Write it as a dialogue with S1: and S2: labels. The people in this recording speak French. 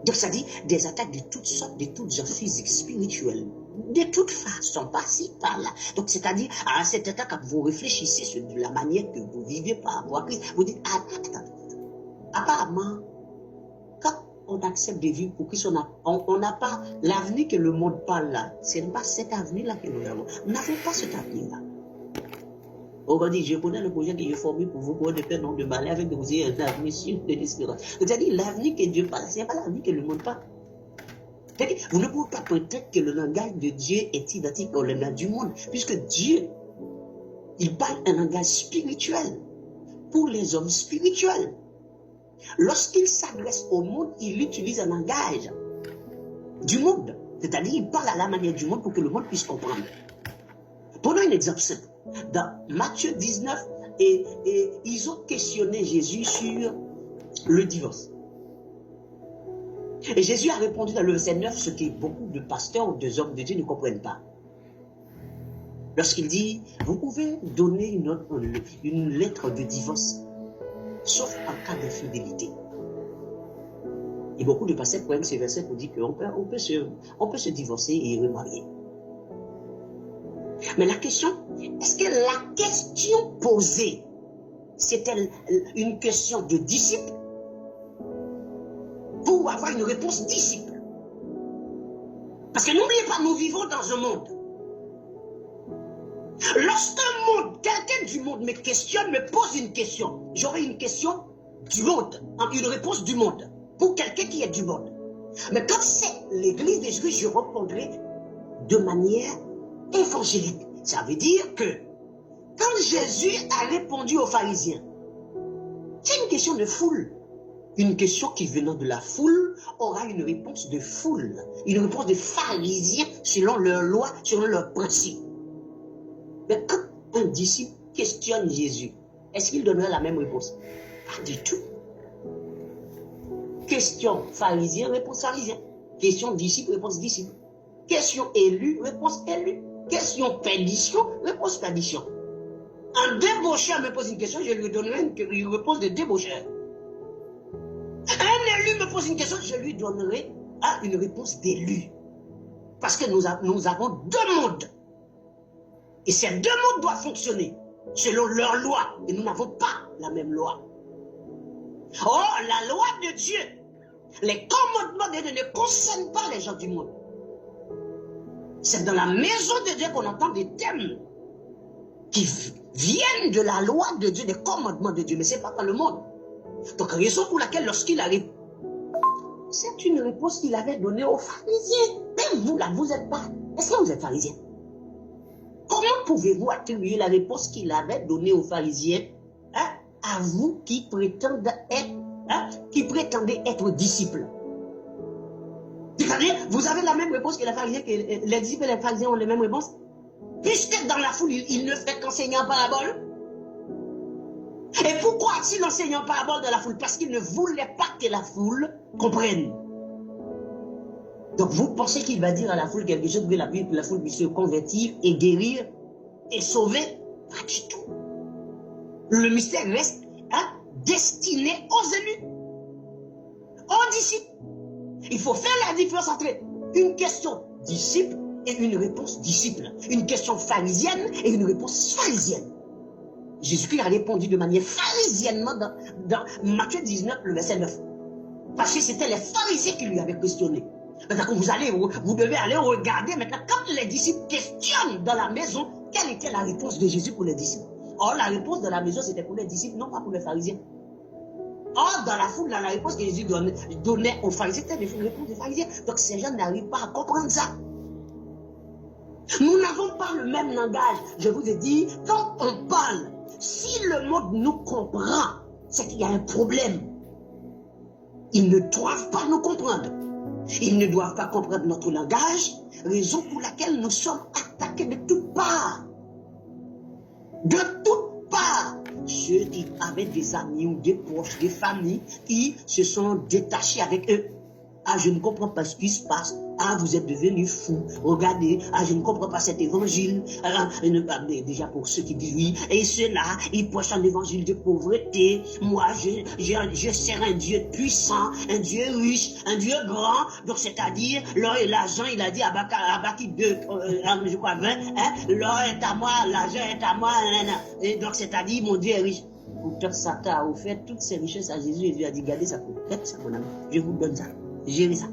S1: Donc ça dit des attaques de toutes sortes, de toutes genres physiques, spirituelles, de toute façon, par-ci, par-là. Donc c'est-à-dire, à cette attaque, quand vous réfléchissez sur la manière que vous vivez par rapport à Christ, vous dites, ah, attends, apparemment, quand on accepte de vivre pour Christ, on n'a pas l'avenir que le monde parle là. Ce n'est pas cet avenir-là que nous avons. Nous n'avons pas cet avenir-là. On va dire, je connais le projet que j'ai formé pour vous, pour ne faire non de mal, avec vous ayez un avenir sûr de l'espérance. C'est-à-dire, l'avenir que Dieu parle, ce n'est pas l'avenir que le monde parle. C'est-à-dire, vous ne pouvez pas prétendre que le langage de Dieu est identique au langage du monde, puisque Dieu, il parle un langage spirituel pour les hommes spirituels. Lorsqu'il s'adresse au monde, il utilise un langage du monde. C'est-à-dire, il parle à la manière du monde pour que le monde puisse comprendre. Prenons un exemple simple. Dans Matthieu 19, ils ont questionné Jésus sur le divorce. Et Jésus a répondu dans le verset 9 ce que beaucoup de pasteurs ou de hommes de Dieu ne comprennent pas. Lorsqu'il dit, vous pouvez donner une lettre de divorce, sauf en cas d'infidélité. Et beaucoup de pasteurs prennent ces versets pour dire qu'on peut se divorcer et remarier. Mais la question, est-ce que la question posée, c'était une question de disciple pour avoir une réponse disciple? Parce que n'oubliez pas, nous vivons dans un monde. Lorsqu'un monde, quelqu'un du monde me questionne, me pose une question, j'aurai une question du monde, une réponse du monde, pour quelqu'un qui est du monde. Mais quand c'est l'église de Jésus, je répondrai de manière évangélique. Ça veut dire que quand Jésus a répondu aux pharisiens, c'est une question de foule. Une question qui venant de la foule aura une réponse de foule. Une réponse de pharisiens selon leur loi, selon leurs principes. Mais quand un disciple questionne Jésus, est-ce qu'il donnerait la même réponse? Pas du tout. Question pharisien, réponse pharisien. Question disciple, réponse disciple. Question élu, réponse élu. Question perdition, réponse perdition. Un débaucheur me pose une question, je lui donnerai une réponse de débaucheur. Un élu me pose une question, je lui donnerai une réponse d'élu. Parce que nous avons deux mondes. Et ces deux mondes doivent fonctionner selon leur loi. Et nous n'avons pas la même loi. Or, la loi de Dieu, les commandements de Dieu ne concernent pas les gens du monde. C'est dans la maison de Dieu qu'on entend des thèmes qui viennent de la loi de Dieu, des commandements de Dieu, mais ce n'est pas dans le monde. Donc, raison pour laquelle lorsqu'il arrive, c'est une réponse qu'il avait donnée aux pharisiens. Même vous là, vous n'êtes pas. Est-ce que vous êtes pharisien? Comment pouvez-vous attribuer la réponse qu'il avait donnée aux pharisiens à vous qui prétendez être disciples? C'est-à-dire, vous avez la même réponse que les pharisiens, que les disciples et les pharisiens ont les mêmes réponses? Puisque dans la foule, il ne fait qu'enseigner en parabole. Et pourquoi a-t-il enseigné en parabole dans la foule? Parce qu'il ne voulait pas que la foule comprenne. Donc vous pensez qu'il va dire à la foule quelque chose pour que la foule puisse se convertir et guérir et sauver? Pas du tout. Le mystère reste destiné aux élus, aux disciples. Il faut faire la différence entre une question disciple et une réponse disciple. Une question pharisienne et une réponse pharisienne. Jésus-Christ a répondu de manière pharisiennement dans Matthieu 19, le verset 9. Parce que c'était les pharisiens qui lui avaient questionné. Maintenant, vous devez aller regarder maintenant quand les disciples questionnent dans la maison, quelle était la réponse de Jésus pour les disciples. Or, la réponse de la maison, c'était pour les disciples, non pas pour les pharisiens. Or, dans la foule, la réponse que Jésus donnait aux pharisiens, c'était une réponse des pharisiens. Donc, ces gens n'arrivent pas à comprendre ça. Nous n'avons pas le même langage. Je vous ai dit, quand on parle, si le monde nous comprend, c'est qu'il y a un problème. Ils ne doivent pas nous comprendre. Ils ne doivent pas comprendre notre langage, raison pour laquelle nous sommes attaqués de toutes parts. De toutes parts. Ceux qui avaient des amis ou des proches, des familles qui se sont détachés avec eux. Ah, je ne comprends pas ce qui se passe. Ah, vous êtes devenus fous. Regardez, ah, je ne comprends pas cet évangile. Déjà pour ceux qui disent oui, et ceux-là, ils prêchent un évangile de pauvreté. Moi, je sers un Dieu puissant, un Dieu riche, un Dieu grand. Donc, c'est-à-dire, l'argent, il a dit à Baki 2, je crois 20, hein, l'or est à moi, l'argent est à moi. Et donc, c'est-à-dire, mon Dieu est riche. Pourtant, Satan a offert toutes ses richesses à Jésus et lui a dit, gardez ça pour ça, mon ami. Je vous donne ça. Gérez ça.